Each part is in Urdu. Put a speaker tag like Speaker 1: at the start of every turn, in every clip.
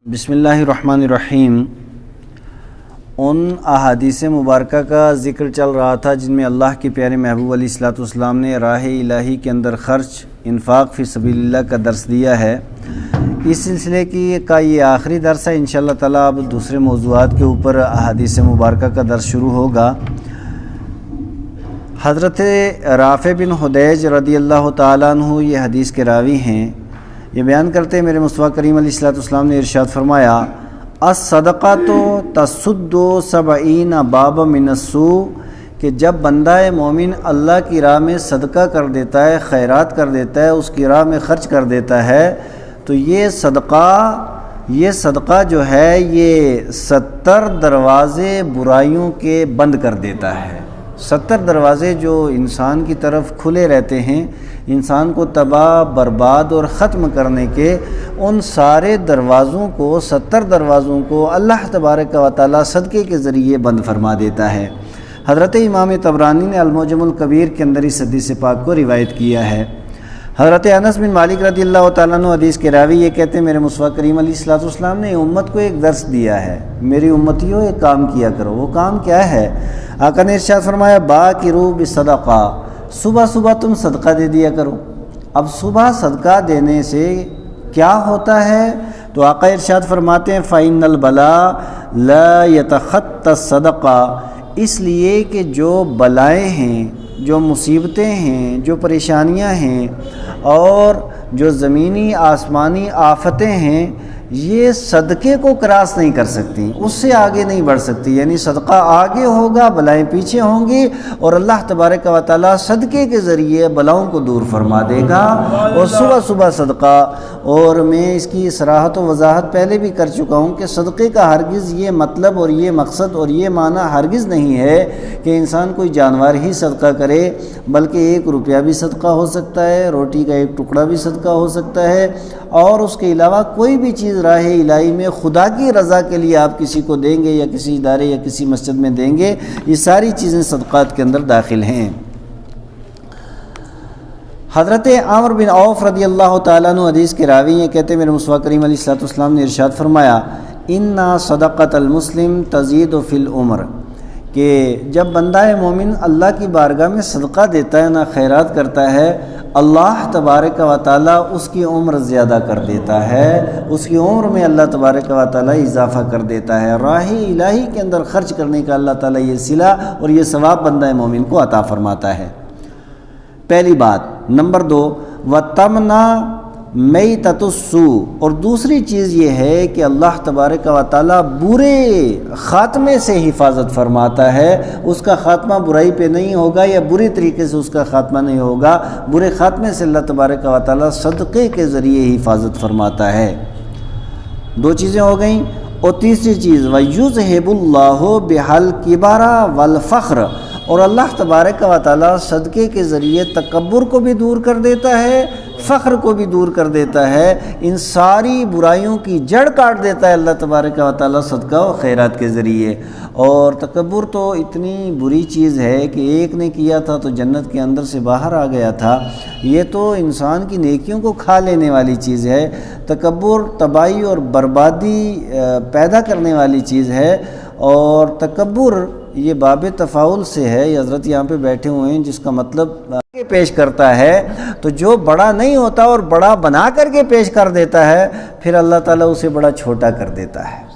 Speaker 1: بسم اللہ الرحمن الرحیم۔ ان احادیث مبارکہ کا ذکر چل رہا تھا جن میں اللہ کے پیارے محبوب علیہ الصلوۃ والسلام نے راہ الہی کے اندر خرچ انفاق فی سبیل اللہ کا درس دیا ہے۔ اس سلسلے کا یہ آخری درس ہے۔ انشاءاللہ تعالیٰ اب دوسرے موضوعات کے اوپر احادیث مبارکہ کا درس شروع ہوگا۔ حضرت رافع بن حدیج رضی اللہ تعالیٰ عنہ یہ حدیث کے راوی ہیں۔ یہ بیان کرتے ہیں میرے مصطفیٰ کریم علیہ الصلوۃ والسلام نے ارشاد فرمایا، الصدقۃ تسد 70 بابا من السوء، کہ جب بندہ مومن اللہ کی راہ میں صدقہ کر دیتا ہے، خیرات کر دیتا ہے، اس کی راہ میں خرچ کر دیتا ہے، تو یہ صدقہ جو ہے یہ 70 دروازے برائیوں کے بند کر دیتا ہے۔ 70 دروازے جو انسان کی طرف کھلے رہتے ہیں، انسان کو تباہ برباد اور ختم کرنے کے، ان سارے دروازوں کو 70 دروازوں کو اللہ تبارک و تعالیٰ صدقے کے ذریعے بند فرما دیتا ہے۔ حضرت امام طبرانی نے المعجم الکبیر کے اندر اس حدیث پاک کو روایت کیا ہے۔ حضرت انس بن مالک رضی اللہ تعالیٰ عنہ حدیث کے راوی یہ کہتے ہیں، میرے مصطفیٰ کریم علیہ الصلوۃ والسلام نے امت کو ایک درس دیا ہے، میری امتیوں ایک کام کیا کرو۔ وہ کام کیا ہے؟ آقا نے ارشاد فرمایا، باکروا بالصدقہ، صبح صبح تم صدقہ دے دیا کرو۔ اب صبح صدقہ دینے سے کیا ہوتا ہے؟ تو آقا ارشاد فرماتے ہیں، فَإِنَّ الْبَلَاءَ لَا يَتَخَطَّى الصَّدَقَةَ، اس لیے کہ جو بلائیں ہیں، جو مصیبتیں ہیں، جو پریشانیاں ہیں اور جو زمینی آسمانی آفتیں ہیں، یہ صدقے کو کراس نہیں کر سکتی، اس سے آگے نہیں بڑھ سکتی۔ یعنی صدقہ آگے ہوگا، بلائیں پیچھے ہوں گی، اور اللہ تبارک و تعالیٰ صدقے کے ذریعے بلاؤں کو دور فرما دے گا۔ اور صبح صبح صدقہ، اور میں اس کی صراحت و وضاحت پہلے بھی کر چکا ہوں کہ صدقے کا ہرگز یہ مطلب اور یہ مقصد اور یہ معنی ہرگز نہیں ہے کہ انسان کوئی جانور ہی صدقہ کرے، بلکہ 1 روپیہ بھی صدقہ ہو سکتا ہے، روٹی کا 1 ٹکڑا بھی صدقہ ہو سکتا ہے، اور اس کے علاوہ کوئی بھی چیز راہ الہی میں خدا کی رضا کے لیے آپ کسی کو دیں گے یا کسی ادارے یا کسی مسجد میں دیں گے، یہ ساری چیزیں صدقات کے اندر داخل ہیں۔ حضرت عمرو بن عوف رضی اللہ تعالیٰ عنہ حدیث کے راوی ہیں، کہتے ہیں میرے مصطفیٰ کریم علیہ الصلوۃ والسلام نے ارشاد فرمایا، اِنَّ صَدَقَةَ الْمُسْلِمِ تَزِيدُ فِي الْعُمْرِ، کہ جب بندہ مومن اللہ کی بارگاہ میں صدقہ دیتا ہے نا، خیرات کرتا ہے، اللہ تبارک و تعالیٰ اس کی عمر زیادہ کر دیتا ہے، اس کی عمر میں اللہ تبارک و تعالیٰ اضافہ کر دیتا ہے۔ راہ الہی کے اندر خرچ کرنے کا اللہ تعالیٰ یہ صلہ اور یہ ثواب بندہ مومن کو عطا فرماتا ہے۔ پہلی بات۔ نمبر 2، وَتَمْنَعُ مَيْتَةَ السُّوءِ، اور دوسری چیز یہ ہے کہ اللہ تبارک و تعالیٰ برے خاتمے سے حفاظت فرماتا ہے۔ اس کا خاتمہ برائی پہ نہیں ہوگا یا بری طریقے سے اس کا خاتمہ نہیں ہوگا، برے خاتمے سے اللہ تبارک و تعالیٰ صدقے کے ذریعے حفاظت فرماتا ہے۔ 2 چیزیں ہو گئیں۔ اور تیسری چیز، وَيُذْهِبُ اللَّهُ بِهَا الْكِبَرَ وَالْفَخْرَ، اور اللہ تبارک و تعالیٰ صدقے کے ذریعے تکبر کو بھی دور کر دیتا ہے، فخر کو بھی دور کر دیتا ہے، ان ساری برائیوں کی جڑ کاٹ دیتا ہے اللہ تبارک و تعالیٰ صدقہ و خیرات کے ذریعے۔ اور تکبر تو اتنی بری چیز ہے کہ ایک نے کیا تھا تو جنت کے اندر سے باہر آ گیا تھا، یہ تو انسان کی نیکیوں کو کھا لینے والی چیز ہے۔ تکبر تباہی اور بربادی پیدا کرنے والی چیز ہے، اور تکبر یہ باب تفاعل سے ہے۔ یہ حضرت یہاں پہ بیٹھے ہوئے ہیں، جس کا مطلب پیش کرتا ہے، تو جو بڑا نہیں ہوتا اور بڑا بنا کر کے پیش کر دیتا ہے، پھر اللہ تعالیٰ اسے بڑا چھوٹا کر دیتا ہے۔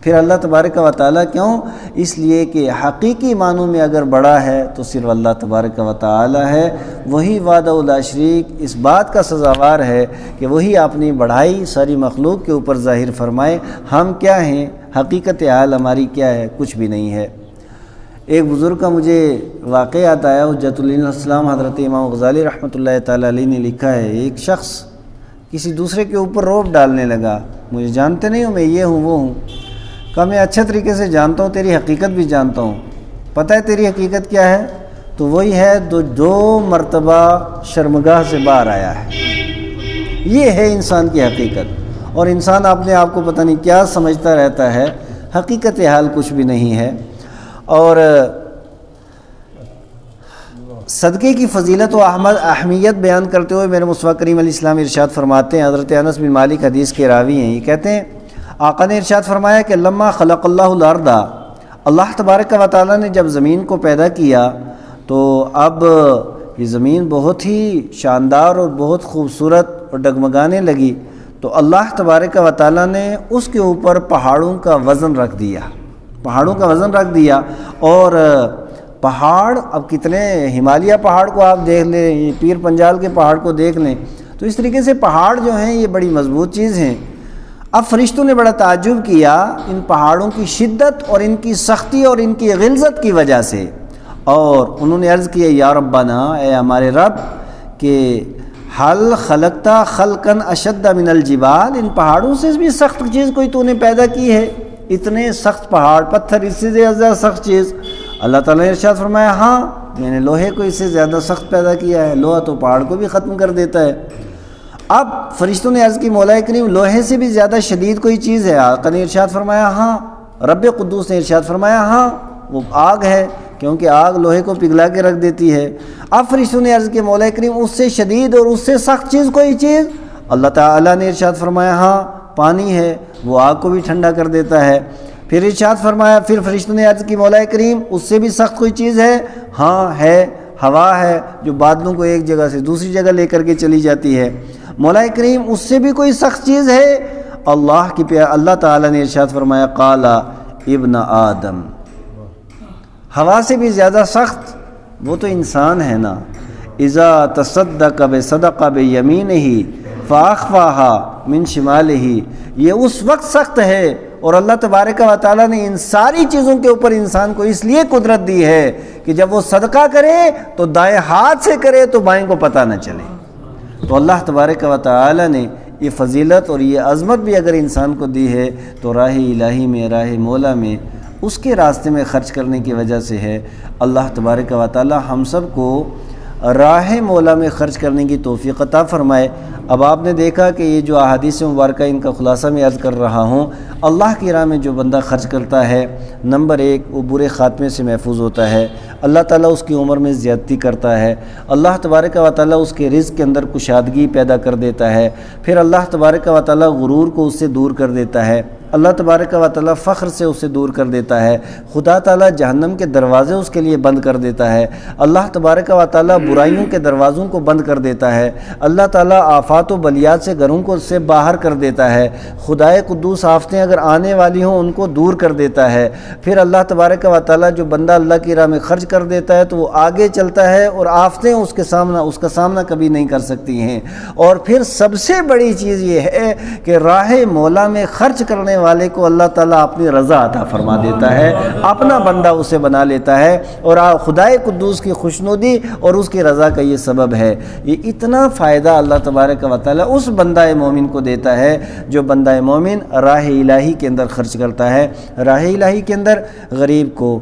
Speaker 1: پھر اللہ تبارک و تعالیٰ کیوں؟ اس لیے کہ حقیقی معنوں میں اگر بڑا ہے تو صرف اللہ تبارک و تعالیٰ ہے، وہی وحدہ لا شریک اس بات کا سزاوار ہے کہ وہی اپنی بڑائی ساری مخلوق کے اوپر ظاہر فرمائے۔ ہم کیا ہیں؟ حقیقت حال ہماری کیا ہے؟ کچھ بھی نہیں ہے۔ ایک بزرگ کا مجھے واقعہ یاد آیا، حجت الاسلام حضرت امام غزالی رحمۃ اللہ تعالیٰ علیہ نے لکھا ہے، ایک شخص کسی دوسرے کے اوپر روب ڈالنے لگا، مجھے جانتے نہیں ہو، میں یہ ہوں وہ ہوں۔ کہا میں اچھے طریقے سے جانتا ہوں، تیری حقیقت بھی جانتا ہوں، پتہ ہے تیری حقیقت کیا ہے؟ تو وہی ہے 2 مرتبہ شرمگاہ سے باہر آیا ہے۔ یہ ہے انسان کی حقیقت، اور انسان اپنے آپ کو پتہ نہیں کیا سمجھتا رہتا ہے، حقیقت حال کچھ بھی نہیں ہے۔ اور صدقے کی فضیلت و اہمیت بیان کرتے ہوئے میرے مصطفیٰ کریم علیہ السلام ارشاد فرماتے ہیں، حضرت انس بن مالک حدیث کے راوی ہیں، یہ کہتے ہیں، آقا نے ارشاد فرمایا کہ لما خلق اللہ الارض، اللہ تبارک و تعالیٰ نے جب زمین کو پیدا کیا تو اب یہ زمین بہت ہی شاندار اور بہت خوبصورت اور ڈگمگانے لگی، تو اللہ تبارک و تعالیٰ نے اس کے اوپر پہاڑوں کا وزن رکھ دیا، اور پہاڑ اب کتنے، ہمالیہ پہاڑ کو آپ دیکھ لیں، یہ پیر پنجال کے پہاڑ کو دیکھ لیں، تو اس طریقے سے پہاڑ جو ہیں یہ بڑی مضبوط چیز ہیں۔ اب فرشتوں نے بڑا تعجب کیا ان پہاڑوں کی شدت اور ان کی سختی اور ان کی غلظت کی وجہ سے، اور انہوں نے عرض کیا یا ربنا، اے ہمارے رب، کہ حل خلقتا خلقا اشد من الجبال، ان پہاڑوں سے بھی سخت چیز کوئی تو نے پیدا کی ہے؟ اتنے سخت پہاڑ، پتھر اس سے زیادہ سخت چیز؟ اللہ تعالیٰ نے ارشاد فرمایا ہاں، میں نے لوہے کو اس سے زیادہ سخت پیدا کیا ہے، لوہا تو پہاڑ کو بھی ختم کر دیتا ہے۔ اب فرشتوں نے عرض کی مولا کریم لوہے سے بھی زیادہ شدید کوئی چیز ہے؟ آقا نے ارشاد فرمایا ہاں، رب قدوس نے ارشاد فرمایا ہاں، وہ آگ ہے، کیونکہ آگ لوہے کو پگھلا کے رکھ دیتی ہے۔ اب فرشتوں نے عرض کی مولا کریم اس سے شدید اور اس سے سخت چیز کوئی چیز؟ اللہ تعالیٰ نے ارشاد فرمایا ہاں، پانی ہے، وہ آگ کو بھی ٹھنڈا کر دیتا ہے۔ پھر ارشاد فرمایا، پھر فرشتوں نے عرض کی مولا کریم اس سے بھی سخت کوئی چیز ہے؟ ہاں ہے، ہوا ہے، جو بادلوں کو ایک جگہ سے دوسری جگہ لے کر کے چلی جاتی ہے۔ مولا کریم اس سے بھی کوئی سخت چیز ہے؟ اللہ تعالیٰ نے ارشاد فرمایا قال ابن آدم، ہوا سے بھی زیادہ سخت وہ تو انسان ہے نا۔ اذا تصدق بصدقہ بیمینہ فاخفاها من شمالہ، یہ اس وقت سخت ہے، اور اللہ تبارک و تعالیٰ نے ان ساری چیزوں کے اوپر انسان کو اس لیے قدرت دی ہے کہ جب وہ صدقہ کرے تو دائیں ہاتھ سے کرے تو بائیں کو پتہ نہ چلے۔ تو اللہ تبارک و تعالیٰ نے یہ فضیلت اور یہ عظمت بھی اگر انسان کو دی ہے تو راہ الہی میں، راہ مولا میں، اس کے راستے میں خرچ کرنے کی وجہ سے ہے۔ اللہ تبارک و تعالیٰ ہم سب کو راہ مولا میں خرچ کرنے کی توفیق عطا فرمائے۔ اب آپ نے دیکھا کہ یہ جو احادیث مبارکہ ان کا خلاصہ میں عرض کر رہا ہوں، اللہ کی راہ میں جو بندہ خرچ کرتا ہے، نمبر ایک وہ برے خاتمے سے محفوظ ہوتا ہے، اللہ تعالیٰ اس کی عمر میں زیادتی کرتا ہے، اللہ تبارک و تعالیٰ اس کے رزق کے اندر کشادگی پیدا کر دیتا ہے، پھر اللہ تبارک و تعالیٰ غرور کو اس سے دور کر دیتا ہے، اللہ تبارک و تعالیٰ فخر سے اسے دور کر دیتا ہے، خدا تعالیٰ جہنم کے دروازے اس کے لیے بند کر دیتا ہے، اللہ تبارک و تعالیٰ برائیوں کے دروازوں کو بند کر دیتا ہے، اللہ تعالیٰ آفات و بلیات سے گھروں کو سے باہر کر دیتا ہے، خدائے قدوس آفتیں اگر آنے والی ہوں ان کو دور کر دیتا ہے۔ پھر اللہ تبارک و تعالیٰ جو بندہ اللہ کی راہ میں خرچ کر دیتا ہے تو وہ آگے چلتا ہے اور آفتیں اس کا سامنا کبھی نہیں کر سکتی ہیں۔ اور پھر سب سے بڑی چیز یہ ہے کہ راہ مولا میں خرچ کرنے والے کو اللہ تعالیٰ اپنی رضا عطا فرما دیتا ہے، اپنا بندہ اسے بنا لیتا ہے، اور خدائے قدوس کی خوشنودی اور اس کی رضا کا یہ سبب ہے۔ یہ اتنا فائدہ اللہ تبارک و تعالیٰ اس بندہ مومن کو دیتا ہے جو بندہ مومن راہ الہی کے اندر خرچ کرتا ہے، راہ الہی کے اندر غریب کو،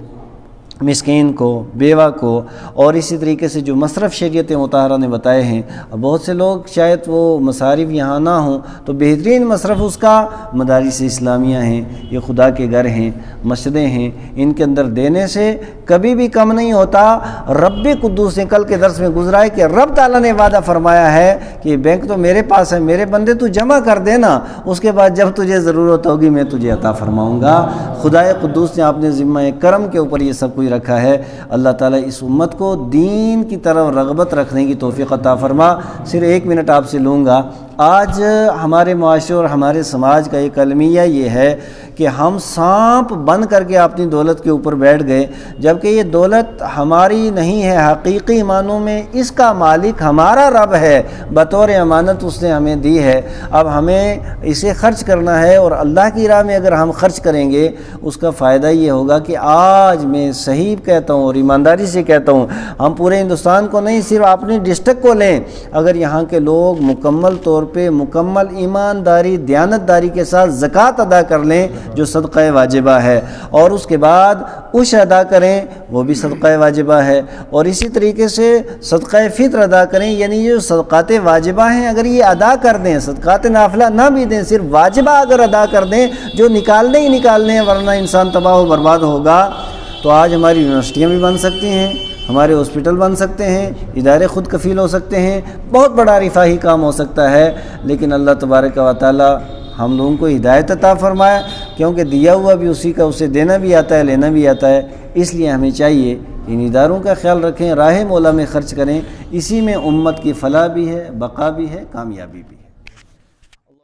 Speaker 1: مسکین کو، بیوہ کو، اور اسی طریقے سے جو مصرف شریعت مطہرہ نے بتائے ہیں۔ بہت سے لوگ شاید وہ مصارف یہاں نہ ہوں تو بہترین مصرف اس کا مدارس اسلامیہ ہیں، یہ خدا کے گھر ہیں، مسجدیں ہیں، ان کے اندر دینے سے کبھی بھی کم نہیں ہوتا۔ رب قدوس نے کل کے درس میں گزرا ہے کہ رب تعالیٰ نے وعدہ فرمایا ہے کہ بینک تو میرے پاس ہے، میرے بندے تو جمع کر دینا، اس کے بعد جب تجھے ضرورت ہوگی میں تجھے عطا فرماؤں گا۔ خدائے قدوس نے اپنے ذمہ کرم کے اوپر یہ سب کچھ رکھا ہے۔ اللہ تعالیٰ اس امت کو دین کی طرف رغبت رکھنے کی توفیق عطا فرما۔ صرف 1 منٹ آپ سے لوں گا۔ آج ہمارے معاشرے اور ہمارے سماج کا ایک المیہ یہ ہے کہ ہم سانپ بن کر کے اپنی دولت کے اوپر بیٹھ گئے، جبکہ یہ دولت ہماری نہیں ہے، حقیقی معنوں میں اس کا مالک ہمارا رب ہے، بطور امانت اس نے ہمیں دی ہے۔ اب ہمیں اسے خرچ کرنا ہے، اور اللہ کی راہ میں اگر ہم خرچ کریں گے اس کا فائدہ یہ ہوگا کہ آج میں صحیح کہتا ہوں اور ایمانداری سے کہتا ہوں، ہم پورے ہندوستان کو نہیں، صرف اپنی ڈسٹرکٹ کو لیں، اگر یہاں کے لوگ مکمل طور پہ مکمل ایمانداری، دیانتداری کے ساتھ زکوٰۃ ادا کر لیں جو صدقہ واجبہ ہے، اور اس کے بعد عشر ادا کریں وہ بھی صدقہ واجبہ ہے، اور اسی طریقے سے صدقہ فطر ادا کریں، یعنی جو صدقات واجبہ ہیں اگر یہ ادا کر دیں، صدقات نافلہ نہ بھی دیں، صرف واجبہ اگر ادا کر دیں، جو نکالنے ہی نکالنے ہیں ورنہ انسان تباہ و برباد ہوگا، تو آج ہماری یونیورسٹیاں بھی بن سکتی ہیں، ہمارے ہاسپٹل بن سکتے ہیں، ادارے خود کفیل ہو سکتے ہیں، بہت بڑا رفاہی کام ہو سکتا ہے۔ لیکن اللہ تبارک و تعالی ہم لوگوں کو ہدایت عطا فرمایا، کیونکہ دیا ہوا بھی اسی کا، اسے دینا بھی آتا ہے، لینا بھی آتا ہے۔ اس لیے ہمیں چاہیے ان اداروں کا خیال رکھیں، راہ مولا میں خرچ کریں، اسی میں امت کی فلاح بھی ہے، بقا بھی ہے، کامیابی بھی ہے۔